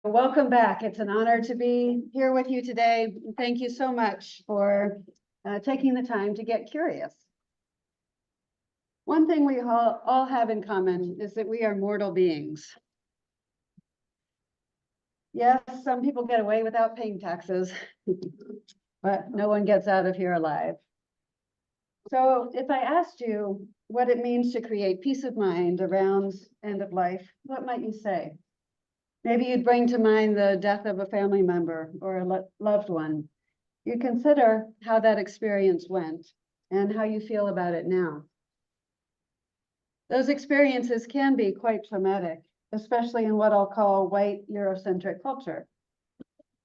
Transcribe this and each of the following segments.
Welcome back. It's an honor to be here with you today. Thank you so much for taking the time to get curious. One thing we all have in common is that we are mortal beings. Yes, some people get away without paying taxes, but no one gets out of here alive. So if I asked you what it means to create peace of mind around end of life, what might you say? Maybe you'd bring to mind the death of a family member or a loved one. You consider how that experience went and how you feel about it now. Those experiences can be quite traumatic, especially in what I'll call white Eurocentric culture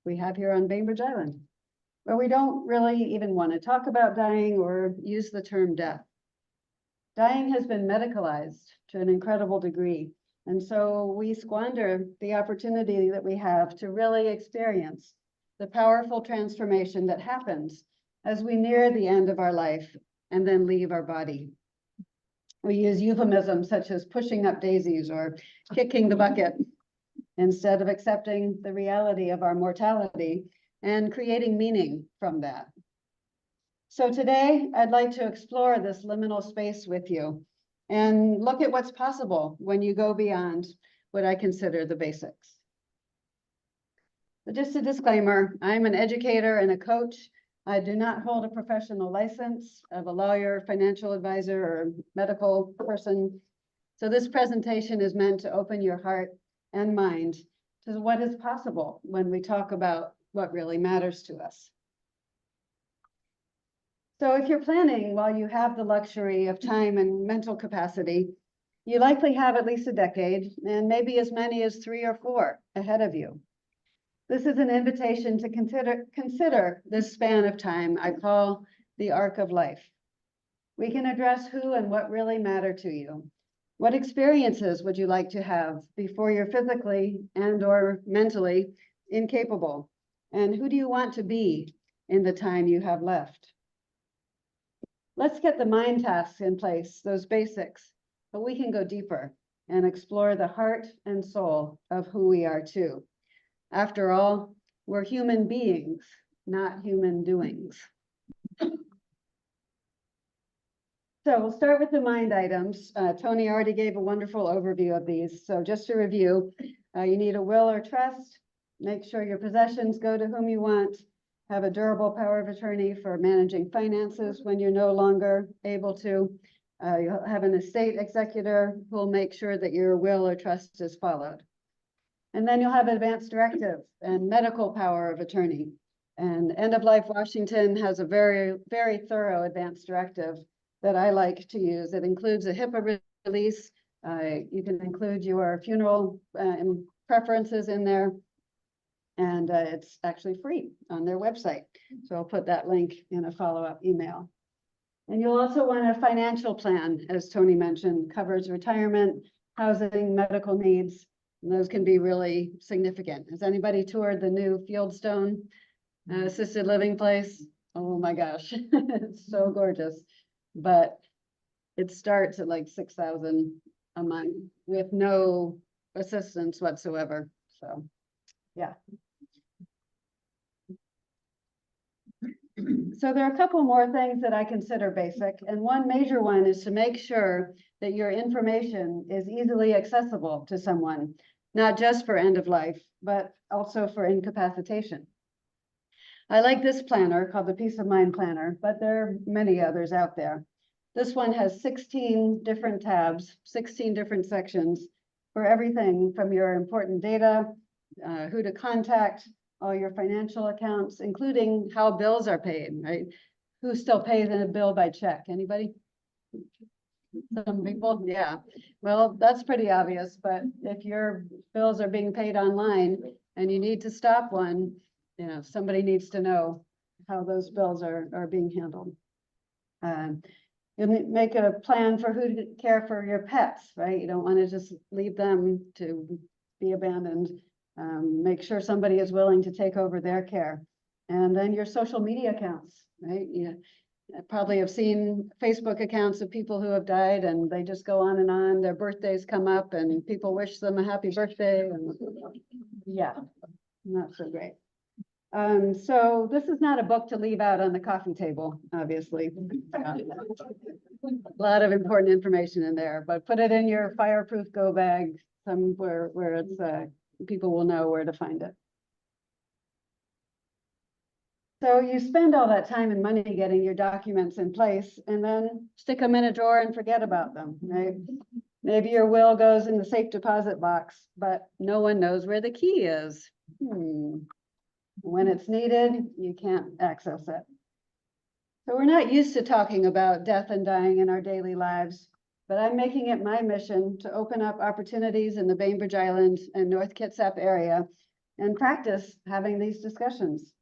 we have here on Bainbridge Island, where we don't really even want to talk about dying or use the term death. Dying has been medicalized to an incredible degree, and so we squander the opportunity that we have to really experience the powerful transformation that happens as we near the end of our life and then leave our body. We use euphemisms such as pushing up daisies or kicking the bucket instead of accepting the reality of our mortality and creating meaning from that. So today, I'd like to explore this liminal space with you and look at what's possible when you go beyond what I consider the basics. But just a disclaimer, I'm an educator and a coach. I do not hold a professional license of a lawyer, financial advisor, or medical person. So this presentation is meant to open your heart and mind to what is possible when we talk about what really matters to us. So if you're planning while you have the luxury of time and mental capacity, you likely have at least a decade and maybe as many as 3 or 4 ahead of you. This is an invitation to consider this span of time I call the arc of life. We can address who and what really matter to you. What experiences would you like to have before you're physically and or mentally incapable? And who do you want to be in the time you have left? Let's get the mind tasks in place, those basics, but we can go deeper and explore the heart and soul of who we are too. After all, we're human beings, not human doings. So we'll start with the mind items. Tony already gave a wonderful overview of these. So just to review, you need a will or trust, make sure your possessions go to whom you want, have a durable power of attorney for managing finances when you're no longer able to. You'll have an estate executor who will make sure that your will or trust is followed. And then you'll have advance directive and medical power of attorney. And End of Life Washington has a very, very thorough advance directive that I like to use. It includes a HIPAA release. You can include your funeral preferences in there. And it's actually free on their website. So I'll put that link in a follow-up email. And you'll also want a financial plan, as Tony mentioned, covers retirement, housing, medical needs. And those can be really significant. Has anybody toured the new Fieldstone assisted living place? Oh my gosh, it's so gorgeous. But it starts at like $6,000 a month with no assistance whatsoever. So, yeah. So there are a couple more things that I consider basic, and one major one is to make sure that your information is easily accessible to someone, not just for end of life, but also for incapacitation. I like this planner called the Peace of Mind Planner, but there are many others out there. This one has 16 different tabs, 16 different sections for everything from your important data, who to contact, all your financial accounts, including how bills are paid, right? Who still pays a bill by check? Anybody? Some people, yeah. Well, that's pretty obvious, but if your bills are being paid online and you need to stop one, you know, somebody needs to know how those bills are being handled. You make a plan for who to care for your pets, right? You don't want to just leave them to be abandoned. Make sure somebody is willing to take over their care. And then your social media accounts, right? probably have seen Facebook accounts of people who have died, and they just go on and on. Their birthdays come up and people wish them a happy birthday, and yeah, not so great. So this is not a book to leave out on the coffee table, obviously. A lot of important information in there, but put it in your fireproof go bag somewhere where it's people will know where to find it. So you spend all that time and money getting your documents in place and then stick them in a drawer and forget about them, right? Maybe your will goes in the safe deposit box, but no one knows where the key is. When it's needed, you can't access it. So we're not used to talking about death and dying in our daily lives, but I'm making it my mission to open up opportunities in the Bainbridge Island and North Kitsap area and practice having these discussions.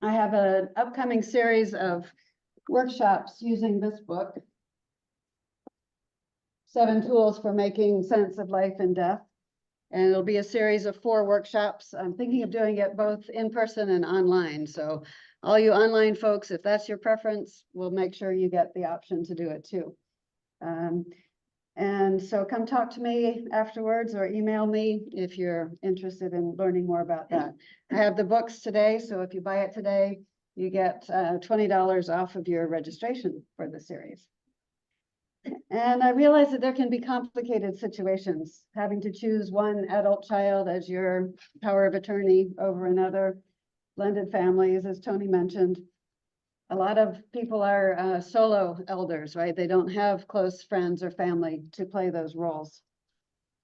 I have an upcoming series of workshops using this book, 7 Tools for Making Sense of Life and Death. And it'll be a series of 4 workshops. I'm thinking of doing it both in person and online. So all you online folks, if that's your preference, we'll make sure you get the option to do it too. And so come talk to me afterwards or email me if you're interested in learning more about that. I have the books today, so if you buy it today, you get $20 off of your registration for the series. And I realize that there can be complicated situations, having to choose one adult child as your power of attorney over another, blended families, as Tony mentioned. A lot of people are solo elders, right? They don't have close friends or family to play those roles.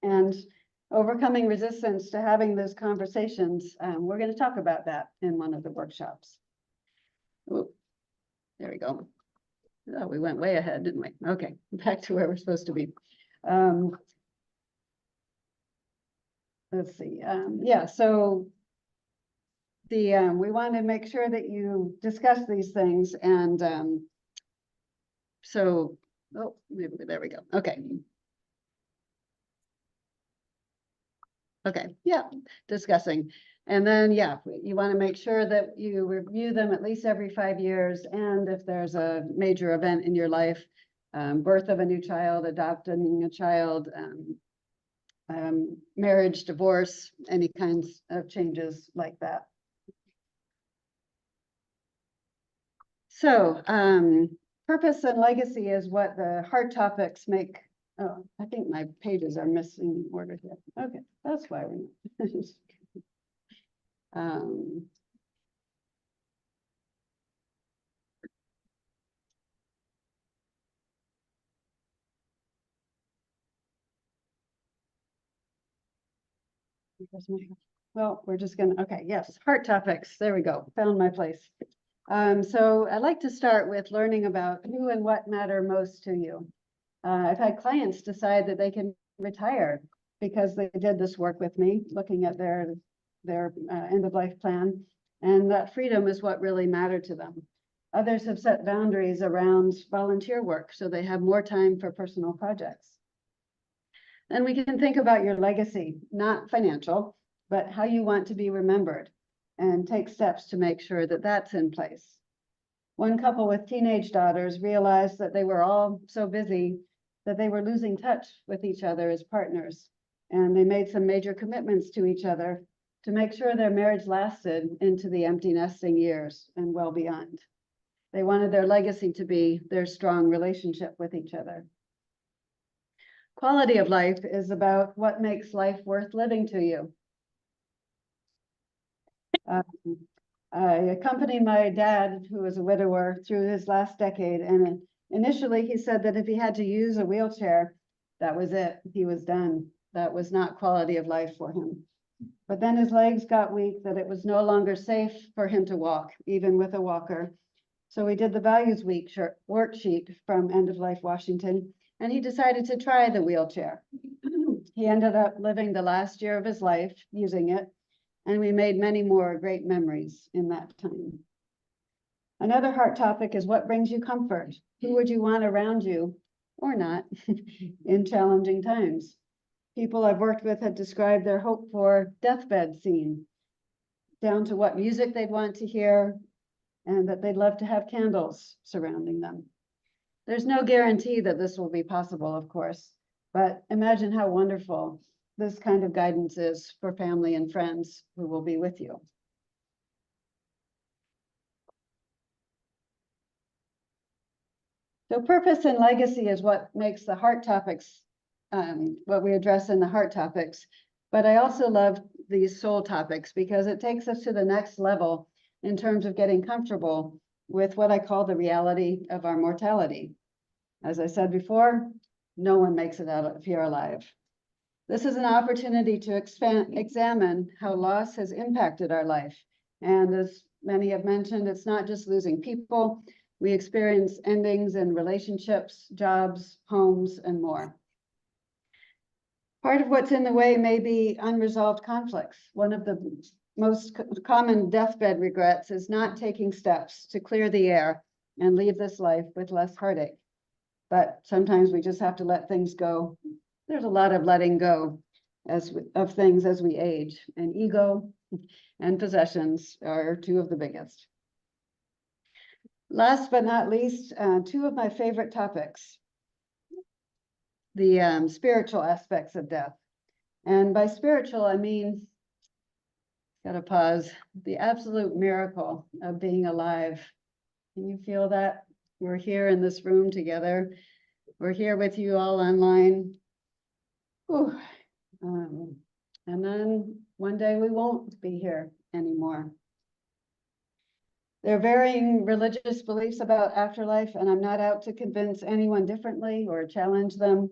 And overcoming resistance to having those conversations, we're going to talk about that in one of the workshops. Ooh, there we go. Oh, we went way ahead, didn't we? Okay, back to where we're supposed to be. Let's see. Yeah, so we want to make sure that you discuss these things, and so maybe there we go. Okay. Okay, yeah, discussing. And then, yeah, you want to make sure that you review them at least every 5 years. And if there's a major event in your life, birth of a new child, adopting a child, marriage, divorce, any kinds of changes like that. So purpose and legacy is what the hard topics make. Oh, I think my pages are missing order here. Okay, that's why we're not. Well, we're just gonna, okay, yes, heart topics. There we go. Found my place. So I'd like to start with learning about who and what matter most to you. I've had clients decide that they can retire because they did this work with me, looking at their end of life plan, and that freedom is what really mattered to them. Others have set boundaries around volunteer work, so they have more time for personal projects. And we can think about your legacy, not financial, but how you want to be remembered, and take steps to make sure that that's in place. One couple with teenage daughters realized that they were all so busy that they were losing touch with each other as partners. And they made some major commitments to each other to make sure their marriage lasted into the empty nesting years and well beyond. They wanted their legacy to be their strong relationship with each other. Quality of life is about what makes life worth living to you. I accompanied my dad, who was a widower, through his last decade. And initially he said that if he had to use a wheelchair, that was it. He was done. That was not quality of life for him. But then his legs got weak, that it was no longer safe for him to walk, even with a walker. So we did the Values Week worksheet from End of Life Washington, and he decided to try the wheelchair. He ended up living the last year of his life using it, and we made many more great memories in that time. Another heart topic is what brings you comfort? Who would you want around you, or not, in challenging times? People I've worked with have described their hope for deathbed scene, down to what music they'd want to hear, and that they'd love to have candles surrounding them. There's no guarantee that this will be possible, of course, but imagine how wonderful this kind of guidance is for family and friends who will be with you. So purpose and legacy is what makes the heart topics, what we address in the heart topics. But I also love these soul topics because it takes us to the next level in terms of getting comfortable with what I call the reality of our mortality. As I said before, no one makes it out of here alive. This is an opportunity to examine how loss has impacted our life. And as many have mentioned, it's not just losing people. We experience endings in relationships, jobs, homes, and more. Part of what's in the way may be unresolved conflicts. One of the most common deathbed regrets is not taking steps to clear the air and leave this life with less heartache. But sometimes we just have to let things go. There's a lot of letting go of things as we age, and ego and possessions are two of the biggest. Last but not least, two of my favorite topics, the spiritual aspects of death. And by spiritual, I mean, gotta pause, the absolute miracle of being alive. Can you feel that? We're here in this room together. We're here with you all online. And then one day we won't be here anymore. There are varying religious beliefs about afterlife, and I'm not out to convince anyone differently or challenge them.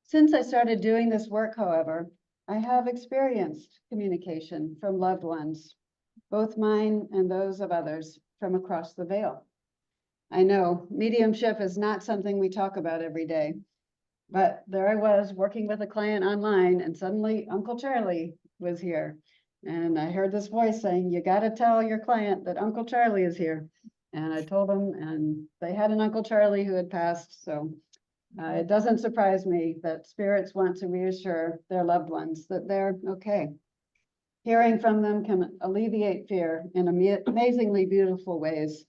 Since I started doing this work, however, I have experienced communication from loved ones, both mine and those of others from across the veil. I know mediumship is not something we talk about every day, but there I was working with a client online, and suddenly Uncle Charlie was here. And I heard this voice saying, you got to tell your client that Uncle Charlie is here. And I told them, and they had an Uncle Charlie who had passed. So it doesn't surprise me that spirits want to reassure their loved ones that they're okay. Hearing from them can alleviate fear in amazingly beautiful ways.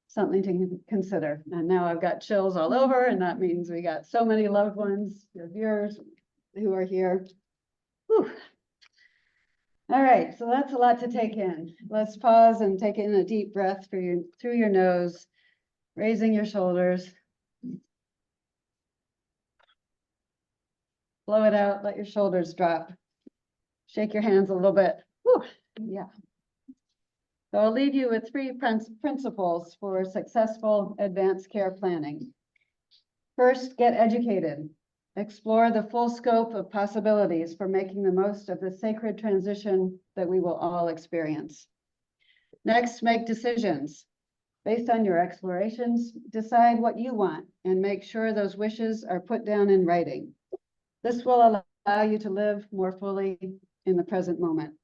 Something to consider. And now I've got chills all over, and that means we got so many loved ones of yours who are here. Whew. All right, so that's a lot to take in. Let's pause and take in a deep breath through your nose, raising your shoulders. Blow it out, let your shoulders drop. Shake your hands a little bit. Whew. Yeah. So I'll leave you with three principles for successful advanced care planning. First, get educated. Explore the full scope of possibilities for making the most of the sacred transition that we will all experience. Next, make decisions. Based on your explorations, decide what you want and make sure those wishes are put down in writing. This will allow you to live more fully in the present moment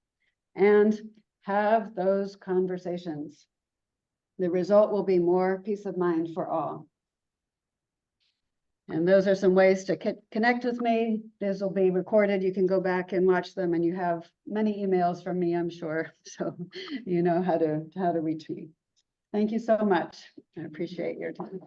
and have those conversations. The result will be more peace of mind for all. And those are some ways to connect with me. This will be recorded. You can go back and watch them, and you have many emails from me, I'm sure. So you know how to reach me. Thank you so much. I appreciate your time.